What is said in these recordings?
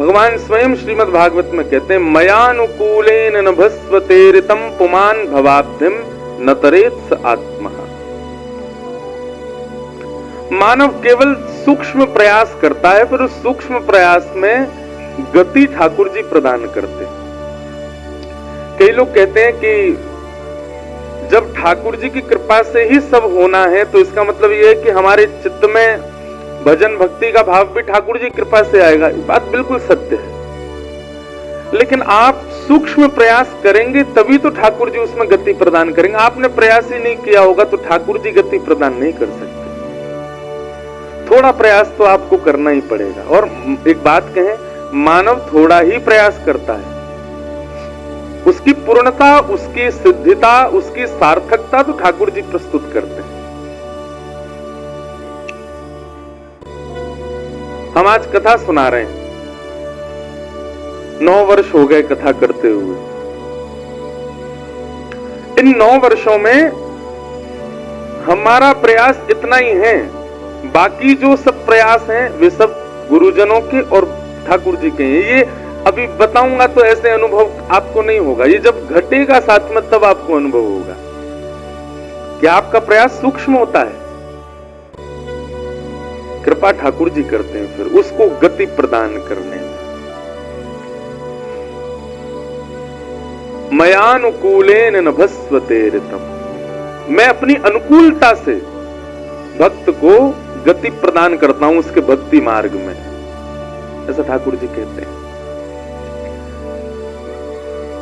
भगवान स्वयं श्रीमद् भागवत में कहते हैं, मयानुकूलेन नभस्वतेरितम पुमान भवाब्धिम न तरेत स आत्मा। मानव केवल सूक्ष्म प्रयास करता है, फिर उस सूक्ष्म प्रयास में गति ठाकुर जी प्रदान करते हैं। कई लोग कहते हैं कि जब ठाकुर जी की कृपा से ही सब होना है, तो इसका मतलब यह है कि हमारे चित्त में भजन भक्ति का भाव भी ठाकुर जी कृपा से आएगा। बात बिल्कुल सत्य है, लेकिन आप सूक्ष्म प्रयास करेंगे तभी तो ठाकुर जी उसमें गति प्रदान करेंगे। आपने प्रयास ही नहीं किया होगा तो ठाकुर जी गति प्रदान नहीं कर सकते। थोड़ा प्रयास तो आपको करना ही पड़ेगा। और एक बात कहें, मानव थोड़ा ही प्रयास करता है, उसकी पूर्णता, उसकी सिद्धिता, उसकी सार्थकता तो ठाकुर जी प्रस्तुत करते हैं। हम आज कथा सुना रहे हैं, 9 वर्ष हो गए कथा करते हुए। इन 9 वर्षों में हमारा प्रयास इतना ही है, बाकी जो सब प्रयास हैं वे सब गुरुजनों के और ठाकुर जी के हैं। ये अभी बताऊंगा तो ऐसे अनुभव आपको नहीं होगा, ये जब घटेगा साथ में तब आपको अनुभव होगा कि आपका प्रयास सूक्ष्म होता है। कृपा ठाकुर जी करते हैं फिर उसको गति प्रदान करने में। मयानुकूलेन नभस्वतेरितम, मैं अपनी अनुकूलता से भक्त को गति प्रदान करता हूं उसके भक्ति मार्ग में, ऐसा ठाकुर जी कहते हैं।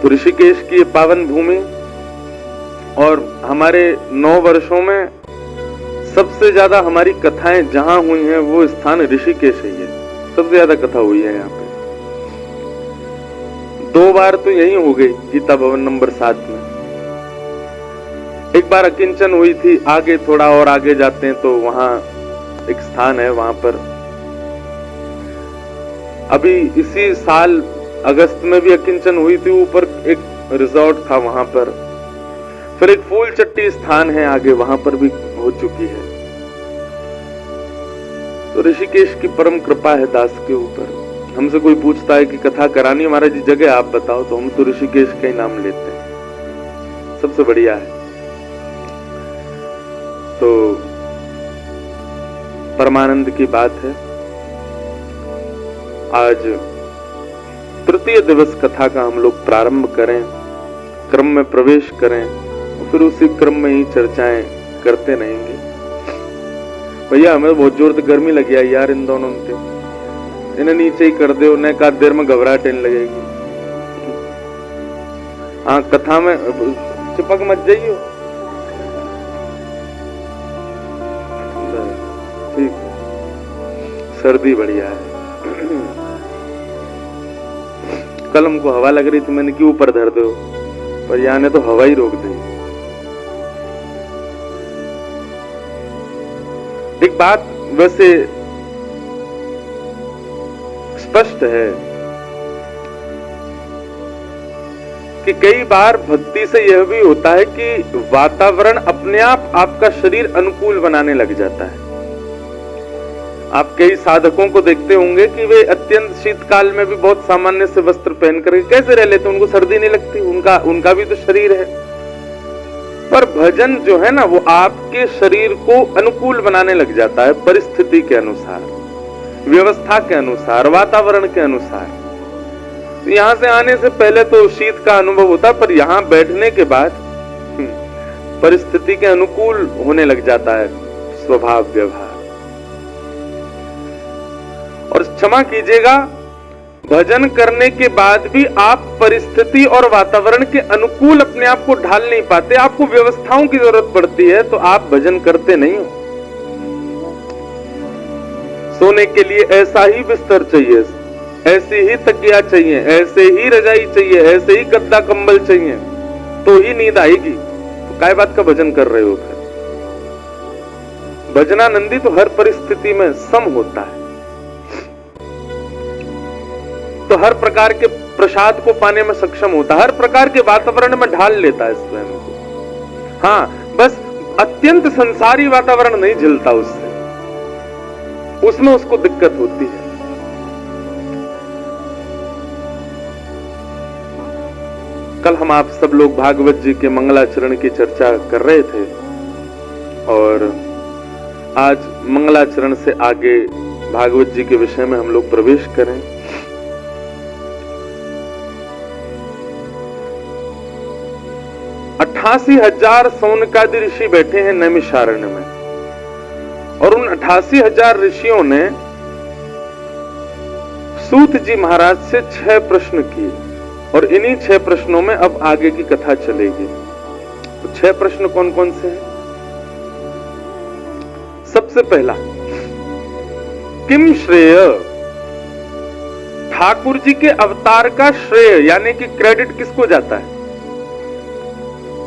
तो ऋषिकेश की ये पावन भूमि और हमारे 9 वर्षों में सबसे ज्यादा हमारी कथाएं जहां हुई हैं वो स्थान ऋषिकेश ही है। सबसे ज्यादा कथा हुई है यहाँ पे। 2 बार तो यही हो गई, गीता भवन नंबर 7 में। एक बार अकिंचन हुई थी, आगे थोड़ा और आगे जाते हैं तो वहां एक स्थान है, वहां पर अभी इसी साल अगस्त में भी अकिंचन हुई थी। ऊपर एक रिजॉर्ट था वहां पर। फिर एक फूल चट्टी स्थान है आगे, वहां पर भी हो चुकी है। तो ऋषिकेश की परम कृपा है दास के ऊपर। हमसे कोई पूछता है कि कथा करानी, महाराज जी जगह आप बताओ, तो हम तो ऋषिकेश का ही नाम लेते हैं, सबसे बढ़िया है। तो परमानंद की बात है। आज तृतीय दिवस कथा का हम लोग प्रारंभ करें, क्रम में प्रवेश करें और फिर उसी क्रम में ही चर्चाएं करते रहेंगे। भैया हमें बहुत जोर से गर्मी लगी है यार, इन दोनों से इन्हें नीचे ही कर दो, न का देर में घबराहट लगेगी। हाँ, कथा में चिपक मत जाइयो। ठीक है, सर्दी बढ़िया है। कल हमको हवा लग रही थी, मैंने क्यों ऊपर धर दो, पर यहाँ ने तो हवा ही रोक दी। एक बात वैसे स्पष्ट है कि कई बार भक्ति से यह भी होता है कि वातावरण अपने आप आपका शरीर अनुकूल बनाने लग जाता है। आप कई साधकों को देखते होंगे कि वे अत्यंत शीतकाल में भी बहुत सामान्य से वस्त्र पहन कर कैसे रह लेते, उनको सर्दी नहीं लगती, उनका भी तो शरीर है। पर भजन जो है ना, वो आपके शरीर को अनुकूल बनाने लग जाता है, परिस्थिति के अनुसार, व्यवस्था के अनुसार, वातावरण के अनुसार। यहां से आने से पहले तो शीत का अनुभव होता, पर यहां बैठने के बाद परिस्थिति के अनुकूल होने लग जाता है स्वभाव व्यवहार। और क्षमा कीजिएगा, भजन करने के बाद भी आप परिस्थिति और वातावरण के अनुकूल अपने आप को ढाल नहीं पाते, आपको व्यवस्थाओं की जरूरत पड़ती है, तो आप भजन करते नहीं हो। सोने के लिए ऐसा ही बिस्तर चाहिए, ऐसी ही तकिया चाहिए, ऐसे ही रजाई चाहिए, ऐसे ही गद्दा कंबल चाहिए, तो ही नींद आएगी। तो काय बात का भजन कर रहे हो फिर? भजनानंदी तो हर परिस्थिति में सम होता है, तो हर प्रकार के प्रसाद को पाने में सक्षम होता है, हर प्रकार के वातावरण में ढाल लेता है स्वयं को। हाँ, बस अत्यंत संसारी वातावरण नहीं झेलता उससे, उसमें उसको दिक्कत होती है। कल हम आप सब लोग भागवत जी के मंगलाचरण की चर्चा कर रहे थे और आज मंगलाचरण से आगे भागवत जी के विषय में हम लोग प्रवेश करें। 88,000 सौनकादि ऋषि बैठे हैं नैमिषारण्य में और उन 88,000 ऋषियों ने सूत जी महाराज से 6 प्रश्न किए और इन्हीं 6 प्रश्नों में अब आगे की कथा चलेगी। तो 6 प्रश्न कौन कौन से हैं? सबसे पहला, किम श्रेय, ठाकुर जी के अवतार का श्रेय यानी कि क्रेडिट किसको जाता है?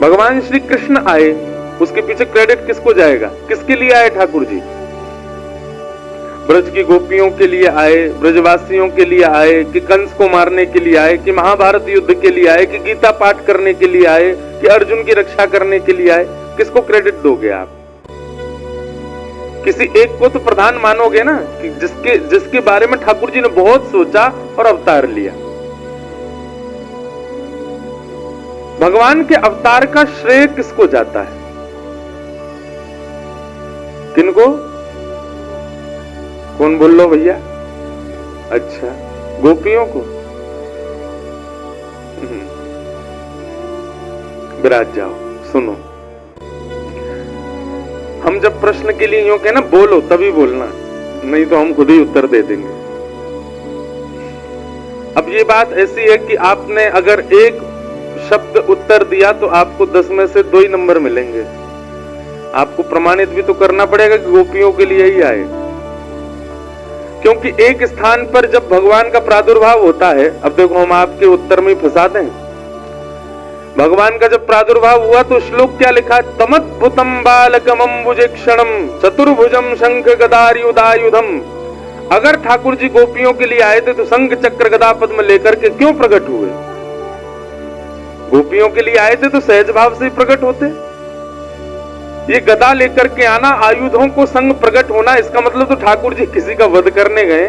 भगवान श्री कृष्ण आए, उसके पीछे क्रेडिट किसको जाएगा? किसके लिए आए ठाकुर जी? ब्रज की गोपियों के लिए आए, ब्रजवासियों के लिए आए, कि कंस को मारने के लिए आए, कि महाभारत युद्ध के लिए आए, कि गीता पाठ करने के लिए आए, कि अर्जुन की रक्षा करने के लिए आए? किसको क्रेडिट दोगे आप? किसी एक को तो प्रधान मानोगे ना, कि जिसके बारे में ठाकुर जी ने बहुत सोचा और अवतार लिया। भगवान के अवतार का श्रेय किसको जाता है? किनको? कौन बोल लो भैया? अच्छा, गोपियों को। विराज जाओ, सुनो। हम जब प्रश्न के लिए यूं कहें ना बोलो तभी बोलना, नहीं तो हम खुद ही उत्तर दे देंगे। अब ये बात ऐसी है कि आपने अगर एक शब्द उत्तर दिया तो आपको 10 में से 2 ही नंबर मिलेंगे। आपको प्रमाणित भी तो करना पड़ेगा कि गोपियों के लिए ही आए, क्योंकि एक स्थान पर जब भगवान का प्रादुर्भाव होता है, अब देखो हम आपके उत्तर में फंसा दें। भगवान का जब प्रादुर्भाव हुआ तो श्लोक क्या लिखा? तमद्भुतम बालकमंबुजेक्षणम चतुर्भुजम शंख गदायुधायुधम। अगर ठाकुर जी गोपियों के लिए आए थे तो शंख चक्र गदा पद्म लेकर के क्यों प्रकट हुए? गोपियों के लिए आए थे तो सहज भाव से प्रकट होते। ये गदा लेकर के आना, आयुधों को संग प्रकट होना, इसका मतलब तो ठाकुर जी किसी का वध करने गए।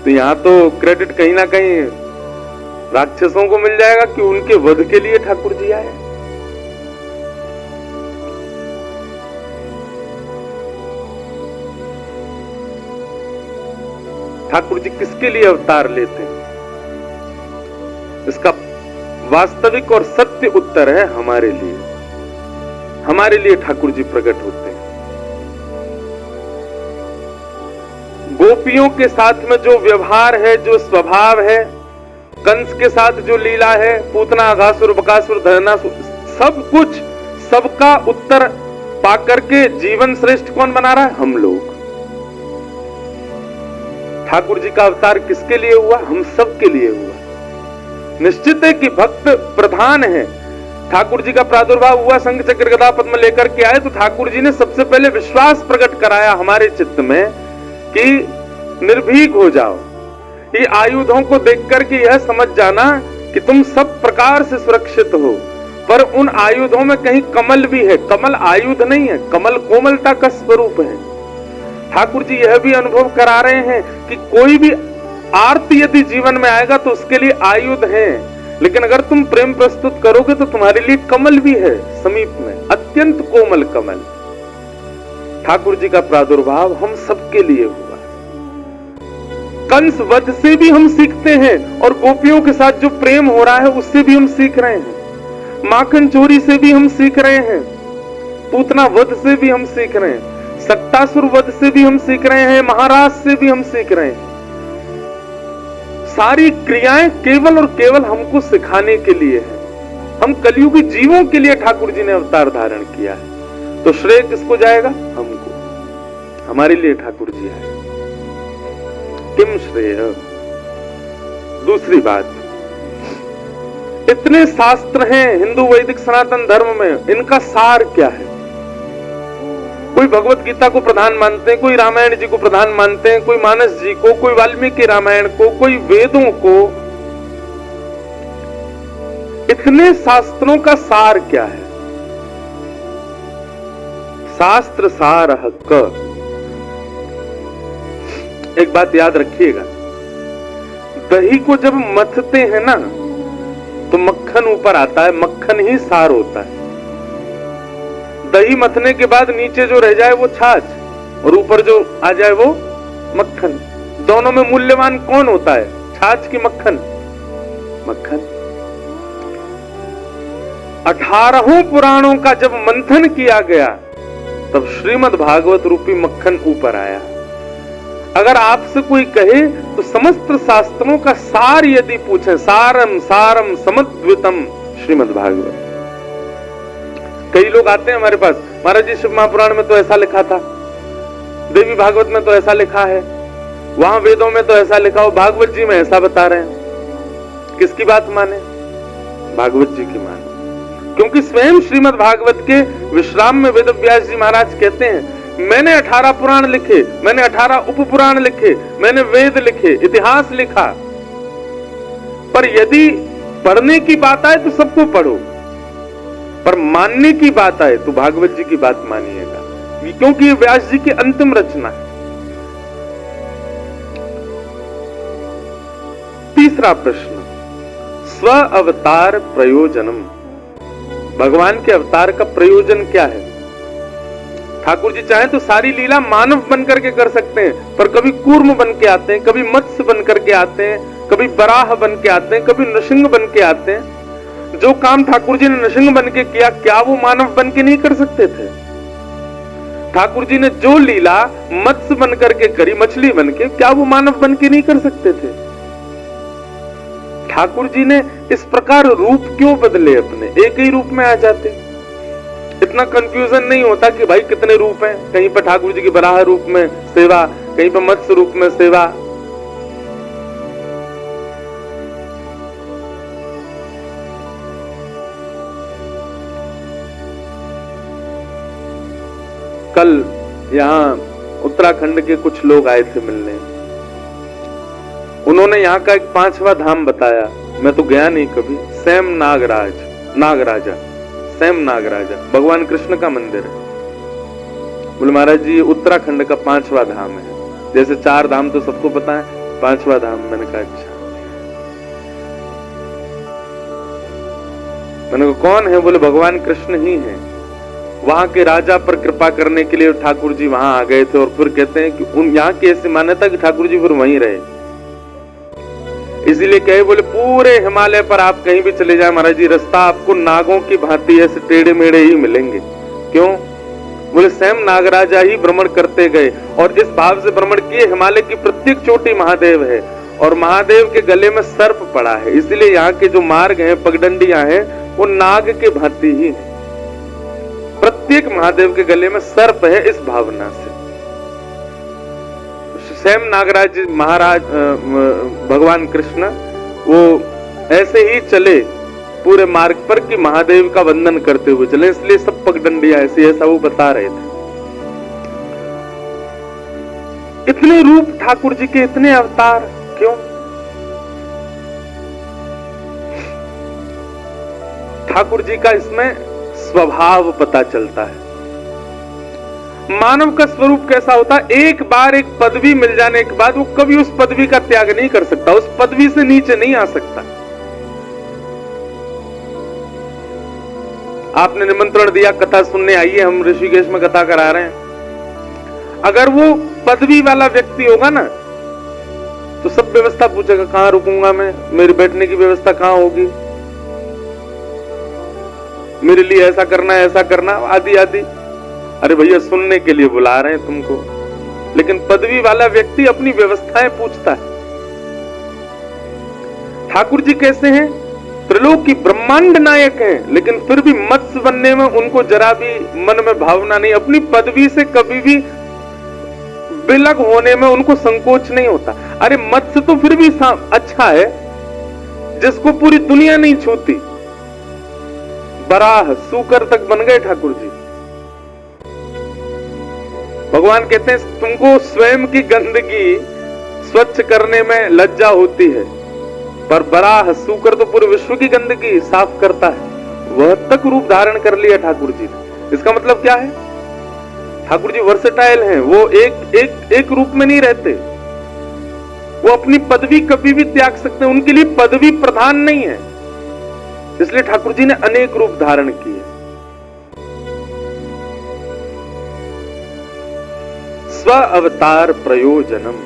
तो यहां तो क्रेडिट कहीं ना कहीं राक्षसों को मिल जाएगा कि उनके वध के लिए ठाकुर जी आए। ठाकुर जी किसके लिए अवतार लेते हैं? इसका वास्तविक और सत्य उत्तर है हमारे लिए। हमारे लिए ठाकुर जी प्रकट होते हैं। गोपियों के साथ में जो व्यवहार है, जो स्वभाव है, कंस के साथ जो लीला है, पूतना अघासुर बकासुर धरनासुर, सब कुछ, सबका उत्तर पाकर के जीवन श्रेष्ठ कौन बना रहा है? हम लोग। ठाकुर जी का अवतार किसके लिए हुआ? हम सब के लिए हुआ। निश्चित है कि भक्त प्रधान है। ठाकुर जी का प्रादुर्भाव हुआ, शंख चक्र गदा पद्म लेकर के आए, तो ठाकुर जी ने सबसे पहले विश्वास प्रकट कराया हमारे चित्त में कि निर्भीक हो जाओ। ये आयुधों को देख करके यह समझ जाना कि तुम सब प्रकार से सुरक्षित हो, पर उन आयुधों में कहीं कमल भी है। कमल आयुध नहीं है, कमल कोमलता का स्वरूप है। ठाकुर जी यह भी अनुभव करा रहे हैं कि कोई भी आर्त यदि जीवन में आएगा तो उसके लिए आयुध है, लेकिन अगर तुम प्रेम प्रस्तुत करोगे तो तुम्हारे लिए कमल भी है समीप में, अत्यंत कोमल कमल। ठाकुर जी का प्रादुर्भाव हम सबके लिए हुआ। कंस वध से भी हम सीखते हैं और गोपियों के साथ जो प्रेम हो रहा है उससे भी हम सीख रहे हैं। माखन चोरी से भी हम सीख रहे हैं, पूतना वध से भी हम सीख रहे हैं, सत्तासुर वध से भी हम सीख रहे हैं, महाराज से भी हम सीख रहे हैं। सारी क्रियाएं केवल और केवल हमको सिखाने के लिए है। हम कलियुगी जीवों के लिए ठाकुर जी ने अवतार धारण किया है। तो श्रेय किसको जाएगा? हमको। हमारे लिए ठाकुर जी आए। किम श्रेय। दूसरी बात, इतने शास्त्र हैं हिंदू वैदिक सनातन धर्म में, इनका सार क्या है? कोई भगवत गीता को प्रधान मानते हैं, कोई रामायण जी को प्रधान मानते हैं, कोई मानस जी को, कोई वाल्मीकि रामायण को, कोई वेदों को। इतने शास्त्रों का सार क्या है? शास्त्र सार क। एक बात याद रखिएगा, दही को जब मथते हैं ना तो मक्खन ऊपर आता है, मक्खन ही सार होता है। दही मथने के बाद नीचे जो रह जाए वो छाछ और ऊपर जो आ जाए वो मक्खन। दोनों में मूल्यवान कौन होता है, छाछ की मक्खन? मक्खन। 18 पुराणों का जब मंथन किया गया तब श्रीमद् भागवत रूपी मक्खन ऊपर आया। अगर आपसे कोई कहे तो समस्त शास्त्रों का सार यदि पूछे, सारम सारम समद्वितम श्रीमद् भागवत। कई लोग आते हैं हमारे पास, महाराज जी शिव महापुराण में तो ऐसा लिखा था, देवी भागवत में तो ऐसा लिखा है, वहां वेदों में तो ऐसा लिखा हो, भागवत जी में ऐसा बता रहे हैं। किसकी बात माने? भागवत जी की माने। क्योंकि स्वयं श्रीमद् भागवत के विश्राम में वेद व्यास जी महाराज कहते हैं, मैंने 18 पुराण लिखे, मैंने 18 उप पुराण लिखे, मैंने वेद लिखे, इतिहास लिखा, पर यदि पढ़ने की बात आए तो सबको पढ़ो, पर मानने की बात आए तो भागवत जी की बात मानिएगा, क्योंकि ये व्यास जी की अंतिम रचना है। तीसरा प्रश्न, स्व अवतार प्रयोजनम। भगवान के अवतार का प्रयोजन क्या है? ठाकुर जी चाहे तो सारी लीला मानव बनकर के कर सकते हैं, पर कभी कूर्म बन के आते हैं, कभी मत्स्य बन करके आते हैं, कभी बराह बन के आते हैं, कभी नृसिंह बन के आते हैं। जो काम ठाकुर जी ने नृसिंह बन के किया, क्या वो मानव बन के नहीं कर सकते थे? ठाकुर जी ने जो लीला मत्स्य बन करके करी, मछली बन के, क्या वो मानव बन के नहीं कर सकते थे? ठाकुर जी ने इस प्रकार रूप क्यों बदले अपने? एक ही रूप में आ जाते, इतना कंफ्यूजन नहीं होता कि भाई कितने रूप हैं। कहीं पर ठाकुर जी की बराह रूप में सेवा, कहीं पर मत्स्य रूप में सेवा। कल यहां उत्तराखंड के कुछ लोग आए थे मिलने, उन्होंने यहाँ का एक 5वां धाम बताया, मैं तो गया नहीं कभी। सैम नागराजा, सैम नागराजा भगवान कृष्ण का मंदिर है। बोले महाराज जी उत्तराखंड का 5वां धाम है, जैसे 4 धाम तो सबको पता है, 5वां धाम। मैंने कहा अच्छा। मैंने कहा कौन है? बोले भगवान कृष्ण ही है। वहां के राजा पर कृपा करने के लिए ठाकुर जी वहां आ गए थे, और फिर कहते हैं कि उन यहाँ की ऐसी मान्यता कि ठाकुर जी फिर वहीं रहे, इसीलिए कहे बोले पूरे हिमालय पर आप कहीं भी चले जाए महाराज जी, रास्ता आपको नागों की भांति ऐसे टेढ़े मेढ़े ही मिलेंगे। क्यों? बोले स्वयं नागराजा ही भ्रमण करते गए और इस भाव से भ्रमण किए, हिमालय की प्रत्येक चोटी महादेव है और महादेव के गले में सर्प पड़ा है, इसलिए यहाँ के जो मार्ग हैं, पगडंडियां हैं, वो नाग के भांति ही है। प्रत्येक महादेव के गले में सर्प है, इस भावना से स्वयं नागराज महाराज भगवान कृष्ण वो ऐसे ही चले पूरे मार्ग पर कि महादेव का वंदन करते हुए चले, इसलिए सब पगडंडियां ऐसी, ऐसा वो बता रहे थे। इतने रूप ठाकुर जी के, इतने अवतार क्यों? ठाकुर जी का इसमें स्वभाव पता चलता है। मानव का स्वरूप कैसा होता है? एक बार एक पदवी मिल जाने के बाद वो कभी उस पदवी का त्याग नहीं कर सकता, उस पदवी से नीचे नहीं आ सकता। आपने निमंत्रण दिया कथा सुनने आइए, हम ऋषिकेश में कथा करा रहे हैं। अगर वो पदवी वाला व्यक्ति होगा ना तो सब व्यवस्था पूछेगा, कहां रुकूंगा मैं, मेरे बैठने की व्यवस्था कहां होगी, मेरे लिए ऐसा करना ऐसा करना आदि आदि। अरे भैया सुनने के लिए बुला रहे हैं तुमको, लेकिन पदवी वाला व्यक्ति अपनी व्यवस्थाएं पूछता है। ठाकुर जी कैसे हैं? त्रिलोक की ब्रह्मांड नायक हैं, लेकिन फिर भी मत्स्य बनने में उनको जरा भी मन में भावना नहीं, अपनी पदवी से कभी भी बिलग होने में उनको संकोच नहीं होता। अरे मत्स्य तो फिर भी अच्छा है, जिसको पूरी दुनिया नहीं छूती। बराह सूकर तक बन गए ठाकुर जी। भगवान कहते हैं तुमको स्वयं की गंदगी स्वच्छ करने में लज्जा होती है, पर बराह सूकर तो पूरे विश्व की गंदगी साफ करता है। वह तक रूप धारण कर लिया ठाकुर जी ने। इसका मतलब क्या है? ठाकुर जी वर्सेटाइल हैं, वो एक रूप में नहीं रहते, वो अपनी पदवी कभी भी त्याग सकते हैं, उनके लिए पदवी प्रधान नहीं है। इसलिए ठाकुर जी ने अनेक रूप धारण किए। स्व अवतार प्रयोजनम,